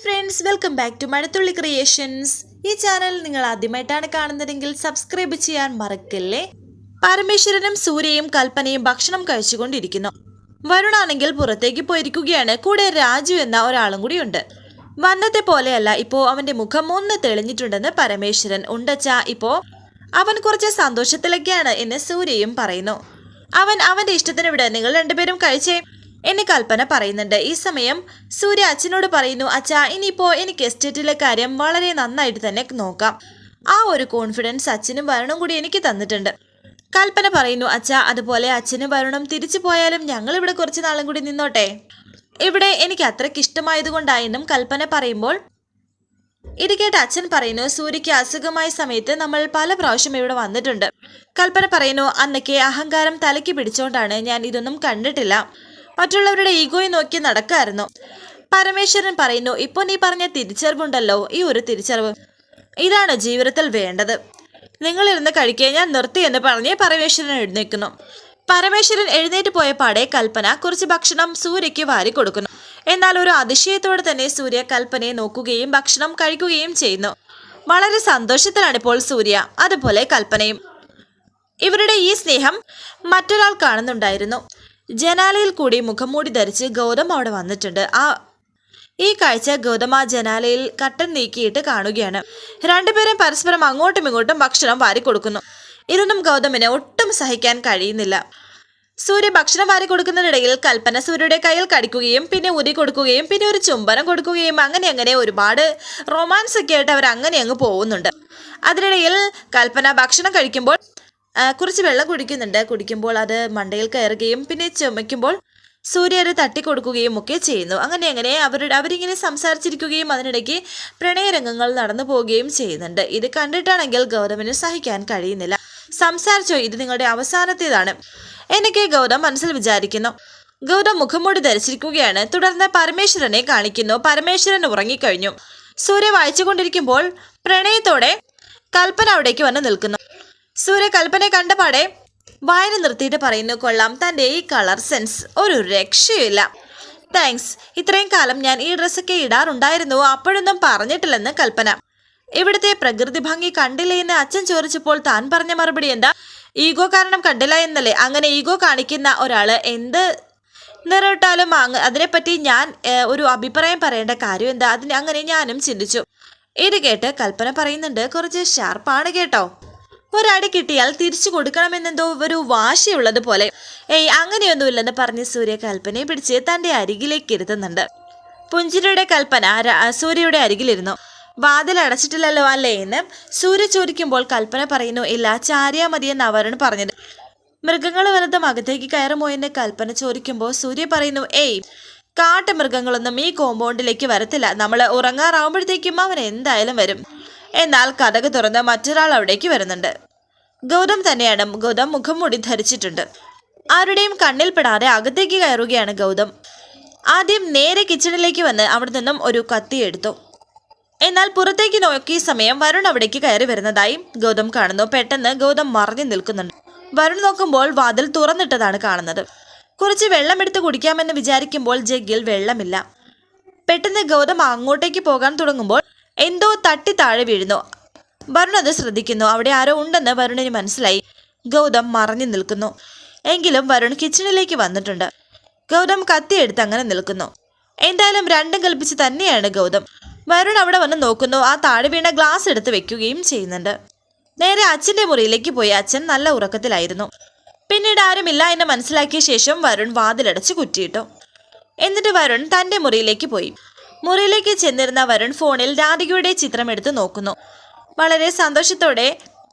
Friends, welcome back to Mazhathulli creations. ഈ channel നിങ്ങൾ ആദ്യമായിട്ടാണ് കാണുന്നതെങ്കിൽ സബ്സ്ക്രൈബ് ചെയ്യാൻ മറക്കല്ലേ. പരമേശ്വരനും സൂര്യയും കൽപ്പനയും ഭക്ഷണം കഴിച്ചുകൊണ്ടിരിക്കുന്നു. വരുണാണെങ്കിൽ പുറത്തേക്ക് പോയിരിക്കുകയാണ്. കൂടെ രാജു എന്ന ഒരാളും കൂടിയുണ്ട്. വന്നത്തെ പോലെയല്ല, ഇപ്പോ അവന്റെ മുഖം ഒന്ന് തെളിഞ്ഞിട്ടുണ്ടെന്ന് പരമേശ്വരൻ. ഉണ്ടച്ച, ഇപ്പോ അവൻ കുറച്ച് സന്തോഷത്തിലൊക്കെയാണ് എന്ന് സൂര്യയും പറയുന്നു. അവന്റെ ഇഷ്ടത്തിന് വിട്, നിങ്ങൾ രണ്ടുപേരും കഴിച്ചേ എന്ന് കൽപ്പന പറയുന്നുണ്ട്. ഈ സമയം സൂര്യ അച്ഛനോട് പറയുന്നു, അച്ഛാ, ഇനിയിപ്പോ എനിക്ക് എസ്റ്റേറ്റിലെ കാര്യം വളരെ നന്നായിട്ട് തന്നെ നോക്കാം. ആ ഒരു കോൺഫിഡൻസ് അച്ഛനും വരുണും കൂടി എനിക്ക് തന്നിട്ടുണ്ട്. കൽപ്പന പറയുന്നു, അച്ഛാ, അതുപോലെ അച്ഛനും വരുണും തിരിച്ചു പോയാലും ഞങ്ങൾ ഇവിടെ കുറച്ച് നാളും കൂടി നിന്നോട്ടെ. ഇവിടെ എനിക്ക് അത്രയ്ക്ക് ഇഷ്ടമായതുകൊണ്ടായെന്നും കൽപ്പന പറയുമ്പോൾ ഇത് കേട്ട് അച്ഛൻ പറയുന്നു, സൂര്യയ്ക്ക് അസുഖമായ സമയത്ത് നമ്മൾ പല പ്രാവശ്യം ഇവിടെ വന്നിട്ടുണ്ട്. കൽപ്പന പറയുന്നു, അന്നൊക്കെ അഹങ്കാരം തലയ്ക്ക് പിടിച്ചോണ്ടാണ് ഞാൻ ഇതൊന്നും കണ്ടിട്ടില്ല. മറ്റുള്ളവരുടെ ഈഗോയെ നോക്കി നടക്കായിരുന്നു. പരമേശ്വരൻ പറയുന്നു, ഇപ്പൊ നീ പറഞ്ഞ തിരിച്ചറിവുണ്ടല്ലോ, ഈ ഒരു തിരിച്ചറിവ് ഇതാണ് ജീവിതത്തിൽ വേണ്ടത്. നിങ്ങളിരുന്ന് കഴിക്കുക, ഞാൻ നിർത്തി എന്ന് പറഞ്ഞ് പരമേശ്വരൻ എഴുന്നേൽക്കുന്നു. പരമേശ്വരൻ എഴുന്നേറ്റ് പോയ പാടെ കൽപ്പന കുറച്ച് ഭക്ഷണം സൂര്യയ്ക്ക് വാരി കൊടുക്കുന്നു. എന്നാൽ ഒരു അതിശയത്തോടെ തന്നെ സൂര്യ കൽപ്പനയെ നോക്കുകയും ഭക്ഷണം കഴിക്കുകയും ചെയ്യുന്നു. വളരെ സന്തോഷത്തിലാണ് ഇപ്പോൾ സൂര്യ, അതുപോലെ കൽപ്പനയും. ഇവരുടെ ഈ സ്നേഹം മറ്റൊരാൾ കാണുന്നുണ്ടായിരുന്നു. ജനാലയിൽ കൂടി മുഖംമൂടി ധരിച്ച് ഗൗതം അവിടെ വന്നിട്ടുണ്ട്. ഈ കാഴ്ച ഗൗതം ആ ജനാലയിൽ കട്ടൻ നീക്കിയിട്ട് കാണുകയാണ്. രണ്ടുപേരും പരസ്പരം അങ്ങോട്ടും ഇങ്ങോട്ടും ഭക്ഷണം വാരിക്കൊടുക്കുന്നു. ഇതൊന്നും ഗൗതമിന് ഒട്ടും സഹിക്കാൻ കഴിയുന്നില്ല. സൂര്യ ഭക്ഷണം വാരി കൊടുക്കുന്നതിനിടയിൽ കൽപ്പന സൂര്യയുടെ കയ്യിൽ കടിക്കുകയും പിന്നെ ഊതി കൊടുക്കുകയും പിന്നെ ഒരു ചുംബനം കൊടുക്കുകയും അങ്ങനെ ഒരുപാട് റൊമാൻസ് ഒക്കെ ആയിട്ട് അവർ അങ്ങനെ അങ്ങ് പോകുന്നുണ്ട്. അതിനിടയിൽ കൽപ്പന ഭക്ഷണം കഴിക്കുമ്പോൾ കുറച്ച് വെള്ളം കുടിക്കുമ്പോൾ അത് മണ്ടയിൽ കയറുകയും പിന്നെ ചുമയ്ക്കുമ്പോൾ സൂര്യ അത് തട്ടിക്കൊടുക്കുകയും ഒക്കെ ചെയ്യുന്നു. അങ്ങനെ അവരിങ്ങനെ സംസാരിച്ചിരിക്കുകയും അതിനിടയ്ക്ക് പ്രണയരംഗങ്ങൾ നടന്നു പോവുകയും ചെയ്യുന്നുണ്ട്. ഇത് കണ്ടിട്ടാണെങ്കിൽ ഗൗതമിന് സഹിക്കാൻ കഴിയുന്നില്ല. സംസാരിച്ചോ, ഇത് നിങ്ങളുടെ അവസാനത്തേതാണ് എന്നൊക്കെ ഗൗതം മനസ്സിൽ വിചാരിക്കുന്നു. ഗൗതം മുഖംമൂടി ധരിച്ചിരിക്കുകയാണ്. തുടർന്ന് പരമേശ്വരനെ കാണിക്കുന്നു. പരമേശ്വരൻ ഉറങ്ങിക്കഴിഞ്ഞു. സൂര്യ വായിച്ചുകൊണ്ടിരിക്കുമ്പോൾ പ്രണയത്തോടെ കൽപ്പന അവിടേക്ക് വന്ന് നിൽക്കുന്നു. സൂര്യ കൽപ്പനയെ കണ്ടപാടെ വായന നിർത്തിയിട്ട് പറയുന്നു, കൊള്ളാം, തൻ്റെ ഈ കളർ സെൻസ് ഒരു രക്ഷയില്ല. താങ്ക്സ്. ഇത്രയും കാലം ഞാൻ ഈ ഡ്രസ്സൊക്കെ ഇടാറുണ്ടായിരുന്നു, അപ്പോഴൊന്നും പറഞ്ഞിട്ടില്ലെന്ന് കൽപ്പന. ഇവിടുത്തെ പ്രകൃതി ഭംഗി കണ്ടില്ലേ എന്ന് അച്ഛൻ ചോദിച്ചപ്പോൾ താൻ പറഞ്ഞ മറുപടി എന്താ? ഈഗോ കാരണം കണ്ടില്ല എന്നല്ലേ? അങ്ങനെ ഈഗോ കാണിക്കുന്ന ഒരാള് എന്ത് നിറട്ടാലും അതിനെപ്പറ്റി ഞാൻ ഒരു അഭിപ്രായം പറയേണ്ട കാര്യം എന്താ? അങ്ങനെ ഞാനും ചിന്തിച്ചു. ഇത് കേട്ട് കൽപ്പന പറയുന്നുണ്ട്, കുറച്ച് ഷാർപ്പാണ് കേട്ടോ. ഒരടി കിട്ടിയാൽ തിരിച്ചു കൊടുക്കണമെന്നെന്തോ ഒരു വാശിയുള്ളത് പോലെ. അങ്ങനെയൊന്നുമില്ലെന്ന് പറഞ്ഞ് സൂര്യ കൽപ്പനയെ പിടിച്ച് തൻ്റെ അരികിലേക്ക് ഇരുത്തുന്നുണ്ട്. പുഞ്ചിരിയുടെ കൽപ്പന സൂര്യയുടെ അരികിലിരുന്നു. വാതിൽ അടച്ചിട്ടില്ലല്ലോ അല്ലേ എന്ന് സൂര്യ ചോദിക്കുമ്പോൾ കൽപ്പന പറയുന്നു, ഇല്ല, ചാരിയാ മതിയെന്ന് അവരാണ് പറഞ്ഞത്. മൃഗങ്ങൾ വലുതും അകത്തേക്ക് കയറുമോ എന്ന് കൽപ്പന ചോദിക്കുമ്പോൾ സൂര്യ പറയുന്നു, കാട്ടുമൃഗങ്ങളൊന്നും ഈ കോമ്പൗണ്ടിലേക്ക് വരത്തില്ല. നമ്മൾ ഉറങ്ങാറാവുമ്പോഴത്തേക്കും അവൻ എന്തായാലും വരും. എന്നാൽ കതക് തുറന്ന് മറ്റൊരാൾ അവിടേക്ക് വരുന്നുണ്ട്. ഗൗതം തന്നെയാണ്. ഗൗതം മുഖംമൂടി ധരിച്ചിട്ടുണ്ട്. ആരുടെയും കണ്ണിൽ പെടാതെ അകത്തേക്ക് കയറുകയാണ് ഗൗതം. ആദ്യം നേരെ കിച്ചണിലേക്ക് വന്ന് അവിടെ നിന്നും ഒരു കത്തി എടുത്തു. എന്നാൽ പുറത്തേക്ക് നോക്കിയ സമയം വരുൺ അവിടേക്ക് കയറി വരുന്നതായും ഗൗതം കാണുന്നു. പെട്ടെന്ന് ഗൗതം മറഞ്ഞു നിൽക്കുന്നുണ്ട്. വരുൺ നോക്കുമ്പോൾ വാതിൽ തുറന്നിട്ടതാണ് കാണുന്നത്. കുറച്ച് വെള്ളം എടുത്ത് കുടിക്കാമെന്ന് വിചാരിക്കുമ്പോൾ ജഗ്ഗിൽ വെള്ളമില്ല. പെട്ടെന്ന് ഗൗതം അങ്ങോട്ടേക്ക് പോകാൻ തുടങ്ങുമ്പോൾ എന്തോ തട്ടി താഴെ വീഴുന്നു. വരുൺ അത് ശ്രദ്ധിക്കുന്നു. അവിടെ ആരോ ഉണ്ടെന്ന് വരുണിന് മനസ്സിലായി. ഗൗതം മറഞ്ഞു നിൽക്കുന്നു. എങ്കിലും വരുൺ കിച്ചണിലേക്ക് വന്നിട്ടുണ്ട്. ഗൗതം കത്തിയെടുത്ത് അങ്ങനെ നിൽക്കുന്നു. എന്തായാലും രണ്ടും കൽപ്പിച്ച് തന്നെയാണ് ഗൗതം. വരുൺ അവിടെ വന്ന് നോക്കുന്നു. ആ താഴെ വീണ ഗ്ലാസ് എടുത്ത് വെക്കുകയും ചെയ്യുന്നുണ്ട്. നേരെ അച്ഛൻ്റെ മുറിയിലേക്ക് പോയി. അച്ഛൻ നല്ല ഉറക്കത്തിലായിരുന്നു. പിന്നീട് ആരുമില്ല എന്ന് മനസ്സിലാക്കിയ ശേഷം വരുൺ വാതിലടച്ച് കുറ്റിയിട്ടു. എന്നിട്ട് വരുൺ തൻ്റെ മുറിയിലേക്ക് പോയി. മുറിയിലേക്ക് ചെന്നിരുന്ന വരുൺ ഫോണിൽ രാധികയുടെ ചിത്രം എടുത്ത് നോക്കുന്നു. വളരെ സന്തോഷത്തോടെ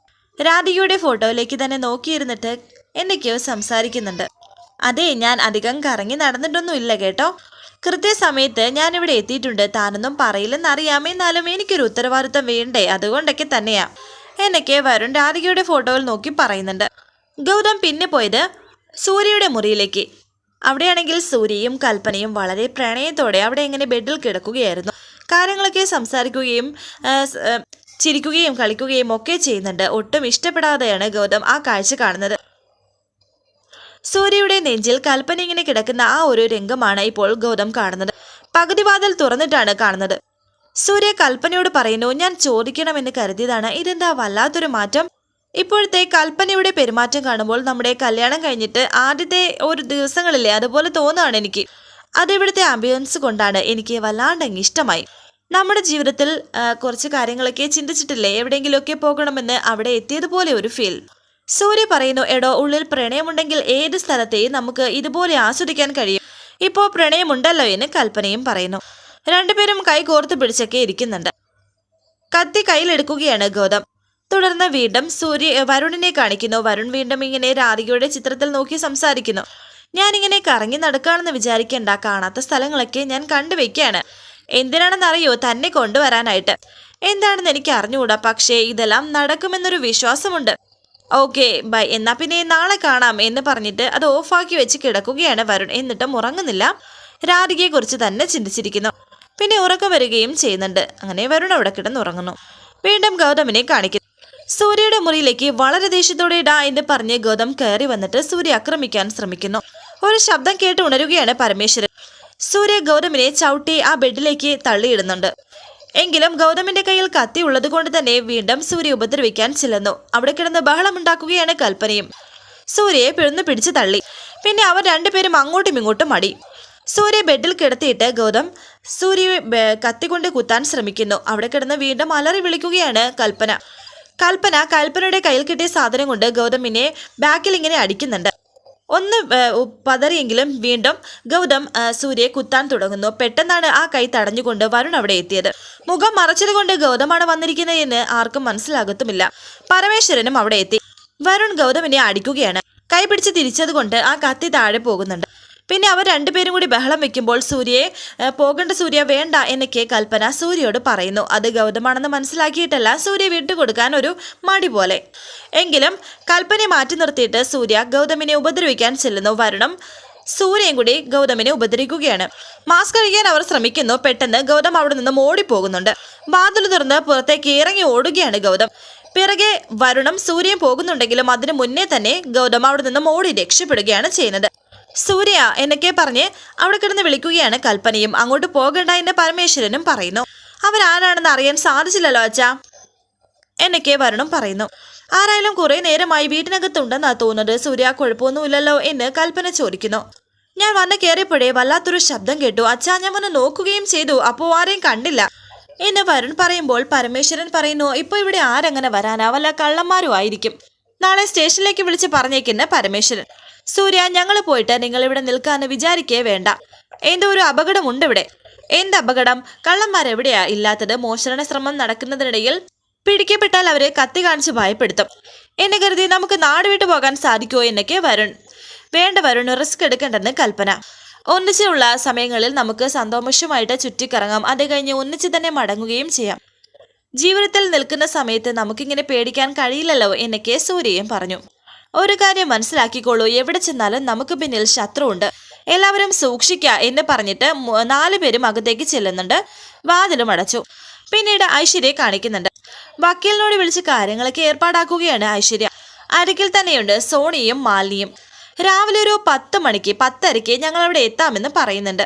രാധികയുടെ ഫോട്ടോയിലേക്ക് തന്നെ നോക്കിയിരുന്നിട്ട് എന്തൊക്കെയോ സംസാരിക്കുന്നുണ്ട്. അതെ, ഞാൻ അധികം കറങ്ങി നടന്നിട്ടൊന്നും ഇല്ല കേട്ടോ. കൃത്യസമയത്ത് ഞാനിവിടെ എത്തിയിട്ടുണ്ട്. താനൊന്നും പറയില്ലെന്നറിയാം, എന്നാലും എനിക്കൊരു ഉത്തരവാദിത്വം വേണ്ടേ, അതുകൊണ്ടൊക്കെ തന്നെയാ എന്നൊക്കെ വരുൺ രാധികയുടെ ഫോട്ടോയിൽ നോക്കി പറയുന്നുണ്ട്. ഗൗതം പിന്നെ പോയത് സൂര്യയുടെ മുറിയിലേക്ക്. അവിടെയാണെങ്കിൽ സൂര്യയും കൽപ്പനയും വളരെ പ്രണയത്തോടെ അവിടെ ഇങ്ങനെ ബെഡിൽ കിടക്കുകയായിരുന്നു. കാര്യങ്ങളൊക്കെ സംസാരിക്കുകയും ചിരിക്കുകയും കളിക്കുകയും ഒക്കെ ചെയ്യുന്നുണ്ട്. ഒട്ടും ഇഷ്ടപ്പെടാതെയാണ് ഗൗതം ആ കാഴ്ച കാണുന്നത്. സൂര്യയുടെ നെഞ്ചിൽ കൽപ്പന ഇങ്ങനെ കിടക്കുന്ന ആ ഒരു രംഗമാണ് ഇപ്പോൾ ഗൗതം കാണുന്നത്. പകുതി വാതിൽ തുറന്നിട്ടാണ് കാണുന്നത്. സൂര്യ കൽപ്പനയോട് പറയുന്നു, ഞാൻ ചോദിക്കണമെന്ന് കരുതിയതാണ്, ഇതെന്താ വല്ലാത്തൊരു മാറ്റം. ഇപ്പോഴത്തെ കൽപ്പനയുടെ പെരുമാറ്റം കാണുമ്പോൾ നമ്മുടെ കല്യാണം കഴിഞ്ഞിട്ട് ആദ്യത്തെ ഒരു ദിവസങ്ങളില്ലേ അതുപോലെ തോന്നുകയാണ് എനിക്ക്. അതിവിടുത്തെ ആംബിയൻസ് കൊണ്ടാണ് എനിക്ക് വല്ലാണ്ടങ്ങ് ഇഷ്ടമായി. നമ്മുടെ ജീവിതത്തിൽ കുറച്ച് കാര്യങ്ങളൊക്കെ ചിന്തിച്ചിട്ടില്ലേ, എവിടെയെങ്കിലുമൊക്കെ പോകണമെന്ന്, അവിടെ എത്തിയതുപോലെ ഒരു ഫീൽ. സൂര്യ പറയുന്നു, എടോ ഉള്ളിൽ പ്രണയമുണ്ടെങ്കിൽ ഏത് സ്ഥലത്തെയും നമുക്ക് ഇതുപോലെ ആസ്വദിക്കാൻ കഴിയും. ഇപ്പോൾ പ്രണയമുണ്ടല്ലോ എന്ന് കൽപ്പനയും പറയുന്നു. രണ്ടുപേരും കൈ കോർത്ത് പിടിച്ചൊക്കെ ഇരിക്കുന്നുണ്ട്. കത്തി കയ്യിലെടുക്കുകയാണ് ഗൗതം. തുടർന്ന് വീണ്ടും വരുണിനെ കാണിക്കുന്നു. വരുൺ വീണ്ടും ഇങ്ങനെ രാധികയുടെ ചിത്രത്തിൽ നോക്കി സംസാരിക്കുന്നു. ഞാനിങ്ങനെ കറങ്ങി നടക്കുകയാണെന്ന് വിചാരിക്കേണ്ട, കാണാത്ത സ്ഥലങ്ങളൊക്കെ ഞാൻ കണ്ടുവെക്കുകയാണ്. എന്തിനാണെന്നറിയോ, തന്നെ കൊണ്ടുവരാനായിട്ട്. എന്താണെന്ന് എനിക്ക് അറിഞ്ഞുകൂടാ, പക്ഷേ ഇതെല്ലാം നടക്കുമെന്നൊരു വിശ്വാസമുണ്ട്. ഓക്കെ ബൈ, എന്നാ പിന്നെ നാളെ കാണാം എന്ന് പറഞ്ഞിട്ട് അത് ഓഫാക്കി വെച്ച് കിടക്കുകയാണ് വരുൺ. എന്നിട്ടും ഉറങ്ങുന്നില്ല. രാധികയെക്കുറിച്ച് തന്നെ ചിന്തിച്ചിരിക്കുന്നു. പിന്നെ ഉറക്കം വരികയും ചെയ്യുന്നുണ്ട്. അങ്ങനെ വരുൺ അവിടെ കിടന്നുറങ്ങുന്നു. വീണ്ടും ഗൗതമിനെ കാണിക്കുന്നു. സൂര്യയുടെ മുറിയിലേക്ക് വളരെ ദേഷ്യത്തോടെ ഇടാ എന്ന് പറഞ്ഞ് ഗൗതം കയറി വന്നിട്ട് സൂര്യ ആക്രമിക്കാൻ ശ്രമിക്കുന്നു. ഒരു ശബ്ദം കേട്ട് ഉണരുകയാണ് പരമേശ്വരൻ. സൂര്യ ഗൗതമിനെ ചവിട്ടി ആ ബെഡിലേക്ക് തള്ളിയിടുന്നുണ്ട്. എങ്കിലും ഗൗതമിന്റെ കയ്യിൽ കത്തി ഉള്ളത് കൊണ്ട് തന്നെ വീണ്ടും സൂര്യ ഉപദ്രവിക്കാൻ ചെല്ലുന്നു. അവിടെ കിടന്ന് ബഹളമുണ്ടാക്കുകയാണ് കൽപ്പനയും. സൂര്യയെ പിടിച്ചു തള്ളി. പിന്നെ അവർ രണ്ടുപേരും അങ്ങോട്ടും ഇങ്ങോട്ടും അടി. സൂര്യ ബെഡിൽ കിടത്തിയിട്ട് ഗൗതം സൂര്യയെ കത്തിക്കൊണ്ട് കുത്താൻ ശ്രമിക്കുന്നു. അവിടെ കിടന്ന് വീണ്ടും അലറി വിളിക്കുകയാണ് കൽപ്പനയുടെ കയ്യിൽ കിട്ടിയ സാധനം കൊണ്ട് ഗൗതമിനെ ബാക്കിൽ ഇങ്ങനെ അടിക്കുന്നുണ്ട്. ഒന്ന് പതറിയെങ്കിലും വീണ്ടും ഗൗതം സൂര്യയെ കുത്താൻ തുടങ്ങുന്നു. പെട്ടെന്നാണ് ആ കൈ തടഞ്ഞുകൊണ്ട് വരുൺ അവിടെ എത്തിയത്. മുഖം മറച്ചത് കൊണ്ട് ഗൗതമാണ് വന്നിരിക്കുന്നത് എന്ന് ആർക്കും മനസ്സിലാകത്തുമില്ല. പരമേശ്വരനും അവിടെ എത്തി. വരുൺ ഗൗതമിനെ അടിക്കുകയാണ്. കൈ പിടിച്ച് തിരിച്ചത് കൊണ്ട് ആ കത്തി താഴെ പോകുന്നുണ്ട്. പിന്നെ അവർ രണ്ടുപേരും കൂടി ബഹളം വെക്കുമ്പോൾ പോകേണ്ട സൂര്യ വേണ്ട എന്നൊക്കെ കൽപ്പന സൂര്യയോട് പറയുന്നു. അത് ഗൗതമാണെന്ന് മനസ്സിലാക്കിയിട്ടല്ല, സൂര്യ വിട്ടുകൊടുക്കാൻ ഒരു മടി പോലെ. എങ്കിലും കൽപ്പനയെ മാറ്റി നിർത്തിയിട്ട് സൂര്യ ഗൗതമിനെ ഉപദ്രവിക്കാൻ ചെല്ലുന്നു. വരുണും സൂര്യയും കൂടി ഗൗതമിനെ ഉപദ്രവിക്കുകയാണ്. മാസ്ക് കഴിക്കാൻ അവർ ശ്രമിക്കുന്നു. പെട്ടെന്ന് ഗൗതം അവിടെ നിന്നും ഓടിപ്പോകുന്നുണ്ട്. വാതിൽ തുറന്ന് പുറത്തേക്ക് ഇറങ്ങി ഓടുകയാണ് ഗൗതം. പിറകെ വരുണും സൂര്യയും പോകുന്നുണ്ടെങ്കിലും അതിനു മുന്നേ തന്നെ ഗൗതം അവിടെ നിന്നും ഓടി രക്ഷപ്പെടുകയാണ് ചെയ്യുന്നത്. സൂര്യ എന്നൊക്കെ പറഞ്ഞ് അവിടെ കിടന്ന് വിളിക്കുകയാണ് കൽപ്പനയും. അങ്ങോട്ട് പോകണ്ട എന്ന് പരമേശ്വരനും പറയുന്നു. അവരാരാണെന്ന് അറിയാൻ സാധിച്ചില്ലല്ലോ അച്ഛാ എന്നൊക്കെ വരുണും പറയുന്നു. ആരായാലും കുറെ നേരമായി വീട്ടിനകത്തുണ്ടെന്നാ തോന്നുന്നത്. സൂര്യ കുഴപ്പമൊന്നുമില്ലല്ലോ എന്ന് കൽപ്പന ചോദിക്കുന്നു. ഞാൻ വന്ന് കയറിയപ്പോഴേ വല്ലാത്തൊരു ശബ്ദം കേട്ടു അച്ഛാ, ഞാൻ വന്ന് നോക്കുകയും ചെയ്തു, അപ്പോൾ ആരെയും കണ്ടില്ല എന്ന് വരുൺ പറയുമ്പോൾ പരമേശ്വരൻ പറയുന്നു, ഇപ്പൊ ഇവിടെ ആരങ്ങനെ വരാനാ, വല്ല കള്ളന്മാരും ആയിരിക്കും. നാളെ സ്റ്റേഷനിലേക്ക് വിളിച്ച് പറഞ്ഞേക്കുന്ന പരമേശ്വരൻ. സൂര്യ, ഞങ്ങൾ പോയിട്ട് നിങ്ങൾ ഇവിടെ നിൽക്കാന്ന് വിചാരിക്കേ വേണ്ട. എന്തോ ഒരു അപകടമുണ്ട് ഇവിടെ. എന്ത് അപകടം? കള്ളന്മാരെവിടെയാ ഇല്ലാത്തത്? മോഷണ ശ്രമം നടക്കുന്നതിനിടയിൽ പിടിക്കപ്പെട്ടാൽ അവരെ കത്തി കാണിച്ച് ഭയപ്പെടുത്തും എന്ന് കരുതി നമുക്ക് നാട് വിട്ടു പോകാൻ സാധിക്കുമോ എന്നൊക്കെ വരുൺ. വേണ്ട വരുൺ, റിസ്ക് എടുക്കണ്ടെന്ന് കൽപ്പന. ഒന്നിച്ചുള്ള സമയങ്ങളിൽ നമുക്ക് സന്തോഷമായിട്ട് ചുറ്റിക്കറങ്ങാം. അത് കഴിഞ്ഞ് ഒന്നിച്ച് തന്നെ മടങ്ങുകയും ചെയ്യാം. ജീവിതത്തിൽ നിൽക്കുന്ന സമയത്ത് നമുക്കിങ്ങനെ പേടിക്കാൻ കഴിയില്ലല്ലോ എന്നൊക്കെ സൂര്യയും പറഞ്ഞു. ഒരു കാര്യം മനസ്സിലാക്കിക്കോളൂ, എവിടെ ചെന്നാലും നമുക്ക് പിന്നിൽ ശത്രുവുണ്ട്, എല്ലാവരും സൂക്ഷിക്കുക എന്ന് പറഞ്ഞിട്ട് 4 പേരും അകത്തേക്ക് ചെല്ലുന്നുണ്ട്. വാതിലും അടച്ചു. പിന്നീട് ഐശ്വര്യയെ കാണിക്കുന്നുണ്ട്. വക്കീലിനോട് വിളിച്ച് കാര്യങ്ങളൊക്കെ ഏർപ്പാടാക്കുകയാണ് ഐശ്വര്യ. അരികിൽ തന്നെയുണ്ട് സോണിയും മാലിനിയും. രാവിലെ ഒരു 10:30 ഞങ്ങൾ അവിടെ എത്താമെന്ന് പറയുന്നുണ്ട്.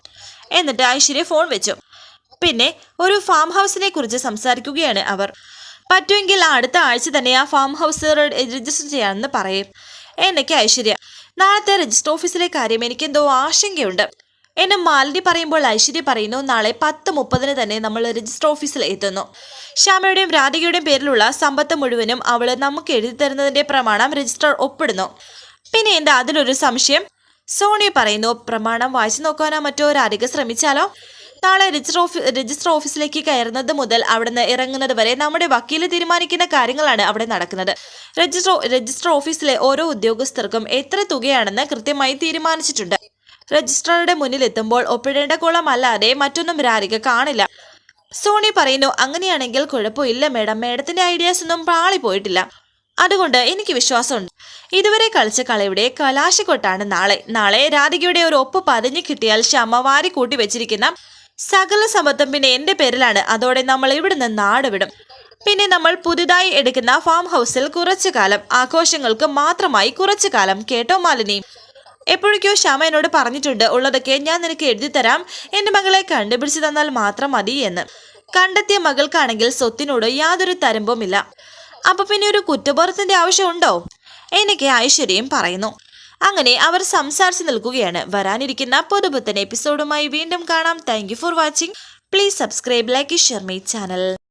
എന്നിട്ട് ഐശ്വര്യ ഫോൺ വെച്ചു. പിന്നെ ഒരു ഫാം ഹൗസിനെ കുറിച്ച് സംസാരിക്കുകയാണ് അവർ. പറ്റുമെങ്കിൽ അടുത്ത ആഴ്ച തന്നെ ആ ഫാം ഹൗസ് രജിസ്റ്റർ ചെയ്യാമെന്ന് പറയും എന്നൊക്കെ ഐശ്വര്യ. നാളത്തെ രജിസ്റ്റർ ഓഫീസിലെ കാര്യം എനിക്കെന്തോ ആശങ്കയുണ്ട് എന്നെ മാലിനി പറയുമ്പോൾ ഐശ്വര്യ പറയുന്നു, നാളെ 10:30 തന്നെ നമ്മൾ രജിസ്റ്റർ ഓഫീസിൽ എത്തുന്നു. ശ്യാമയുടെയും രാധികയുടെയും പേരിലുള്ള സമ്പത്ത് മുഴുവനും അവൾ നമുക്ക് എഴുതി തരുന്നതിന്റെ പ്രമാണം രജിസ്റ്റർ ഒപ്പിടുന്നു. പിന്നെ എന്താ അതിലൊരു സംശയം? സോണി പറയുന്നു, പ്രമാണം വായിച്ചു നോക്കാനോ മറ്റോ രാധിക ശ്രമിച്ചാലോ? നാളെ രജിസ്റ്റർ ഓഫീസിലേക്ക് കയറുന്നത് മുതൽ അവിടുന്ന് ഇറങ്ങുന്നത് വരെ നമ്മുടെ വക്കീല് തീരുമാനിക്കുന്ന കാര്യങ്ങളാണ് അവിടെ നടക്കുന്നത്. രജിസ്റ്റർ ഓഫീസിലെ ഓരോ ഉദ്യോഗസ്ഥർക്കും എത്ര തുകയാണെന്ന് കൃത്യമായി തീരുമാനിച്ചിട്ടുണ്ട്. രജിസ്ട്രാറുടെ മുന്നിൽ എത്തുമ്പോൾ ഒപ്പിടേണ്ട കോളം അല്ലാതെ മറ്റൊന്നും രാധിക കാണില്ല. സോണി പറയുന്നു, അങ്ങനെയാണെങ്കിൽ കുഴപ്പമില്ല മേഡം, മേഡത്തിന്റെ ഐഡിയാസ് ഒന്നും പാളിപ്പോയിട്ടില്ല, അതുകൊണ്ട് എനിക്ക് വിശ്വാസമുണ്ട്. ഇതുവരെ കളിച്ച കളിയുടെ കലാശക്കൊട്ടാണ് നാളെ രാധികയുടെ ഒരു ഒപ്പ് പതിഞ്ഞു കിട്ടിയാൽ ശ്യാമ വാരി കൂട്ടി വെച്ചിരിക്കുന്ന സകല സമ്പത്തും പിന്നെ എന്റെ പേരിലാണ്. അതോടെ നമ്മൾ ഇവിടുന്ന് നാട് വിടും. പിന്നെ നമ്മൾ പുതുതായി എടുക്കുന്ന ഫാം ഹൗസിൽ കുറച്ചു കാലം, ആഘോഷങ്ങൾക്ക് മാത്രമായി കുറച്ചു കാലം. കേട്ടോ മാലിനി? എപ്പോഴേക്കോ ശ്യാമ എന്നോട് പറഞ്ഞിട്ടുണ്ട്, ഉള്ളതൊക്കെ ഞാൻ നിനക്ക് എഴുതി തരാം, എന്റെ മകളെ കണ്ടുപിടിച്ചു തന്നാൽ മാത്രം മതി എന്ന്. കണ്ടെത്തിയ മകൾക്കാണെങ്കിൽ സ്വത്തിനോട് യാതൊരു തരമ്പുമില്ല. അപ്പൊ പിന്നെ ഒരു കുറ്റബോധത്തിന്റെ ആവശ്യമുണ്ടോ എന്നൊക്കെ ഐശ്വര്യയും പറയുന്നു. അങ്ങനെ അവർ സംസാരിച്ചു നിൽക്കുകയാണ്. വരാനിരിക്കുന്ന പുതുപുത്തൻ എപ്പിസോഡുമായി വീണ്ടും കാണാം. Thank you for watching. Please subscribe, like, share my channel.